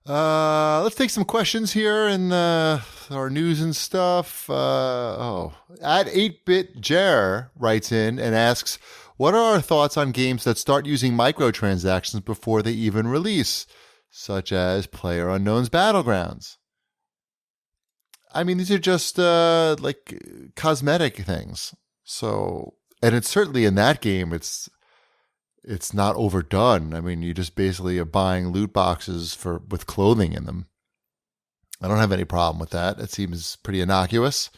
Let's take some questions here in our news and stuff. At 8-Bit Jer writes in and asks, what are our thoughts on games that start using microtransactions before they even release, such as PlayerUnknown's Battlegrounds? I mean, these are just like cosmetic things. So, and it's certainly in that game, it's not overdone. I mean, you just basically are buying loot boxes with clothing in them. I don't have any problem with that. It seems pretty innocuous.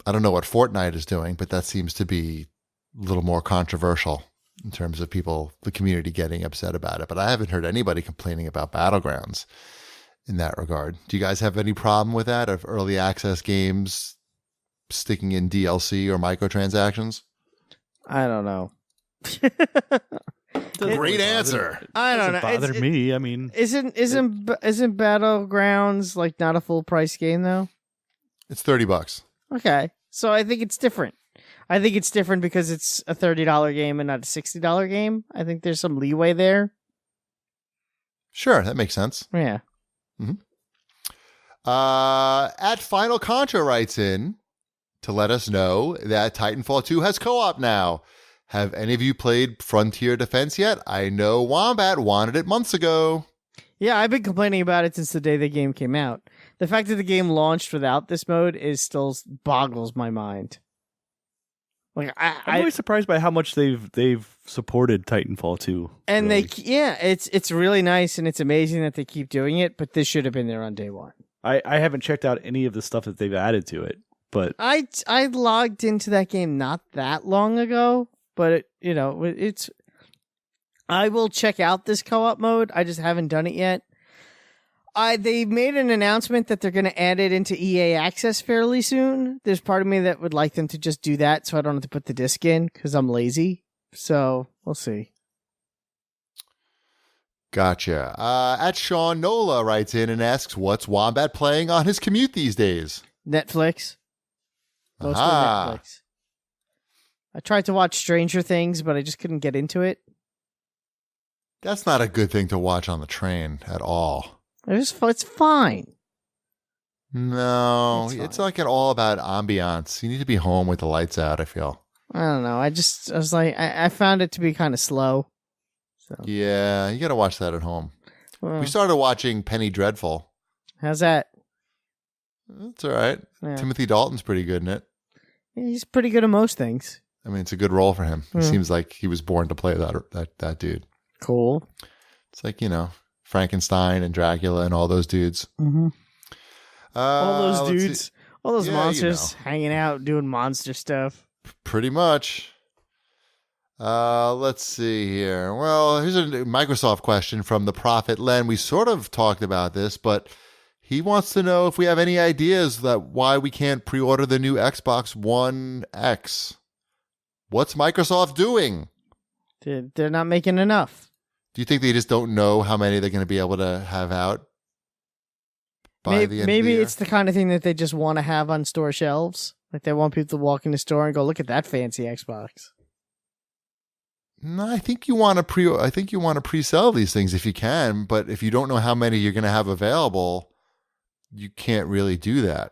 I don't know what Fortnite is doing, but that seems to be a little more controversial in terms of the community getting upset about it. But I haven't heard anybody complaining about Battlegrounds in that regard. Do you guys have any problem with that, of early access games sticking in DLC or microtransactions? I don't know. Great answer. I don't know. Bother me. I mean, isn't Battlegrounds like not a full price game though? It's $30. Okay, so I think it's different. I think it's different because it's a $30 game and not a $60 game. I think there's some leeway there. Sure, that makes sense. Yeah. Mm-hmm. At Final Contra writes in to let us know that Titanfall 2 has co-op now. Have any of you played Frontier Defense yet? I know Wombat wanted it months ago. Yeah, I've been complaining about it since the day the game came out. The fact that the game launched without this mode still boggles my mind. Like I'm really surprised by how much they've supported Titanfall 2. And really. It's really nice and it's amazing that they keep doing it, but this should have been there on day one. I haven't checked out any of the stuff that they've added to it, but I logged into that game not that long ago, but it's I will check out this co-op mode. I just haven't done it yet. They made an announcement that they're going to add it into EA Access fairly soon. There's part of me that would like them to just do that so I don't have to put the disc in because I'm lazy. So we'll see. Gotcha. At Sean Nola writes in and asks, what's Wombat playing on his commute these days? Netflix. Mostly Netflix. I tried to watch Stranger Things, but I just couldn't get into it. That's not a good thing to watch on the train at all. It's fine. No, it's like all about ambiance. You need to be home with the lights out, I feel. I don't know. I was like, I found it to be kind of slow. So. Yeah, you got to watch that at home. Well, We started watching Penny Dreadful. How's that? It's all right. Yeah. Timothy Dalton's pretty good in it. He's pretty good at most things. I mean, it's a good role for him. He seems like he was born to play that dude. Cool. It's like, Frankenstein and Dracula and all those dudes. Mm-hmm. All those dudes. All those Yeah, monsters hanging out, doing monster stuff. Pretty much. Let's see here. Well, here's a Microsoft question from the Prophet Len. We sort of talked about this, but he wants to know if we have any ideas why we can't pre-order the new Xbox One X. What's Microsoft doing? They're not making enough. Do you think they just don't know how many they're going to be able to have out by the end of the Maybe year? it's the kind of thing that they just want to have on store shelves. Like they want people to walk in the store and go, look at that fancy Xbox. No, I think you want to pre-sell these things if you can, but if you don't know how many you're going to have available, you can't really do that.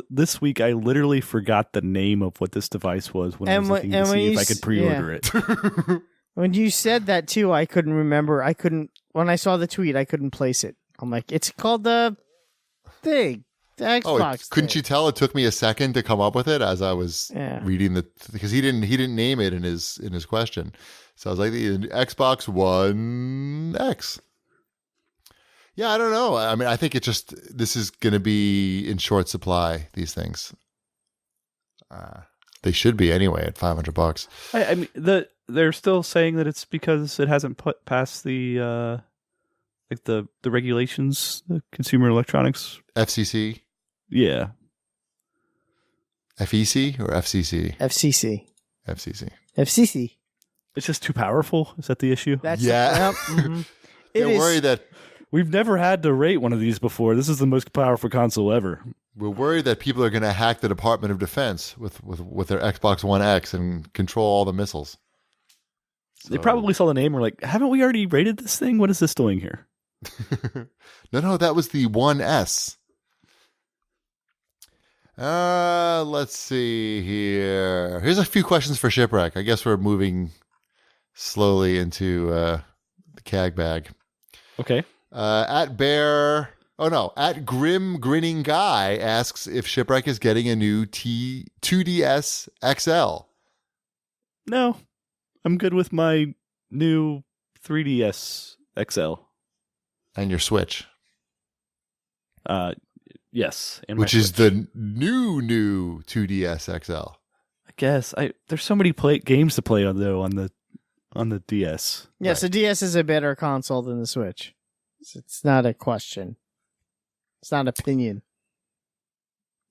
This week I literally forgot the name of what this device was when I was looking to see if I could pre-order it. When you said that too, I couldn't remember. When I saw the tweet, I couldn't place it. I'm like, it's called the thing, the Xbox. Couldn't you tell it took me a second to come up with it as I was reading because he didn't name it in his question. So I was like, the Xbox One X. Yeah, I don't know. I mean, I think this is going to be in short supply, these things. They should be anyway at $500. I mean, they're still saying that it's because it hasn't passed the the regulations, the Consumer Electronics FCC? Yeah. FEC or FCC? FCC. FCC. FCC. It's just too powerful. Is that the issue? Mm-hmm. They're worried that we've never had to rate one of these before. This is the most powerful console ever. we're worried that people are going to hack the Department of Defense with their Xbox One X and control all the missiles. They probably saw the name and were like, haven't we already rated this thing? What is this doing here? No, that was the 1S. Let's see here. Here's a few questions for Shipwreck. I guess we're moving slowly into the CAG bag. Okay. At Grim Grinning Guy asks if Shipwreck is getting a new 2DS XL. No, I'm good with my new 3DS XL. And your Switch. Yes. And which is the new 2DS XL. I guess. There's so many games to play on though on the DS. Yes, the DS is a better console than the Switch. It's not a question. It's not an opinion.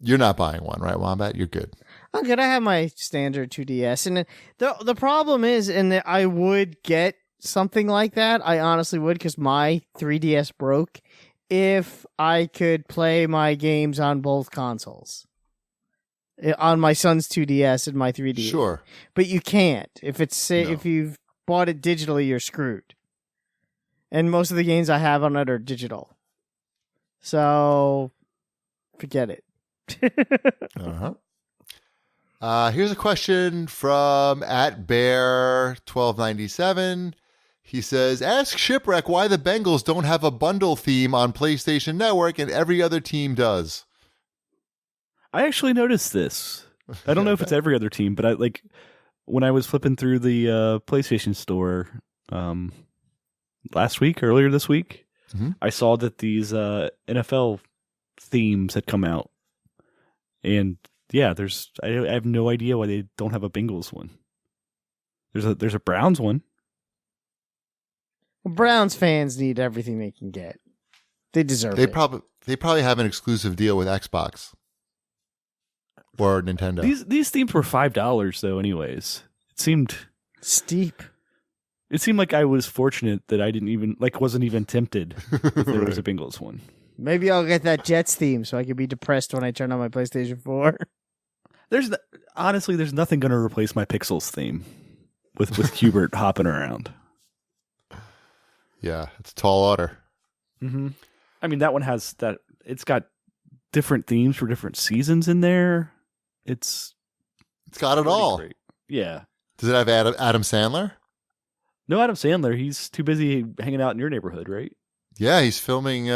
You're not buying one, right, Wombat? You're good. I'm good. I have my standard 2DS, and the problem is, and I would get something like that. I honestly would, because my 3DS broke. If I could play my games on both consoles, on my son's 2DS and my 3DS, Sure, but you can't. If you've bought it digitally, you're screwed. And most of the games I have on it are digital, so forget it. Here's a question from @Bear1297. He says, ask Shipwreck why the Bengals don't have a bundle theme on PlayStation Network and every other team does. I actually noticed this. I don't know if it's every other team, but when I was flipping through the PlayStation Store earlier this week, I saw that these NFL themes had come out. And yeah, I have no idea why they don't have a Bengals one. There's a Browns one. Well, Browns fans need everything they can get. They deserve it. They probably have an exclusive deal with Xbox or Nintendo. These themes were $5 though. Anyways, it seemed steep. It seemed like I was fortunate that I wasn't even tempted if there was a Bengals one. Maybe I'll get that Jets theme so I can be depressed when I turn on my PlayStation 4. Honestly, there's nothing going to replace my Pixels theme with Hubert hopping around. Yeah, it's a tall order. Mm-hmm. I mean, that one has that. It's got different themes for different seasons in there. It's got it all. Great. Yeah. Does it have Adam Sandler? No, Adam Sandler. He's too busy hanging out in your neighborhood, right? Yeah, he's filming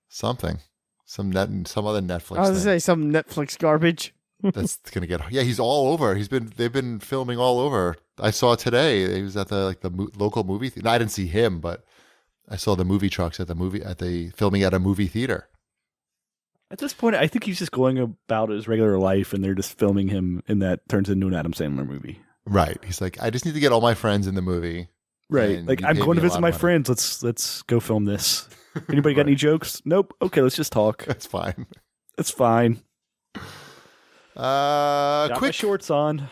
something, some other Netflix. I was gonna say some Netflix garbage. That's gonna get. Yeah, he's all over. They've been filming all over. I saw today he was at the local movie. I didn't see him, but I saw the movie trucks filming at a movie theater. At this point, I think he's just going about his regular life, and they're just filming him, and that turns into an Adam Sandler movie. Right. He's like, I just need to get all my friends in the movie. Right. Like, I'm going to visit my friends. Let's go film this. Anybody got any jokes? Nope. Okay, let's just talk. That's fine. That's fine. Got my shorts on.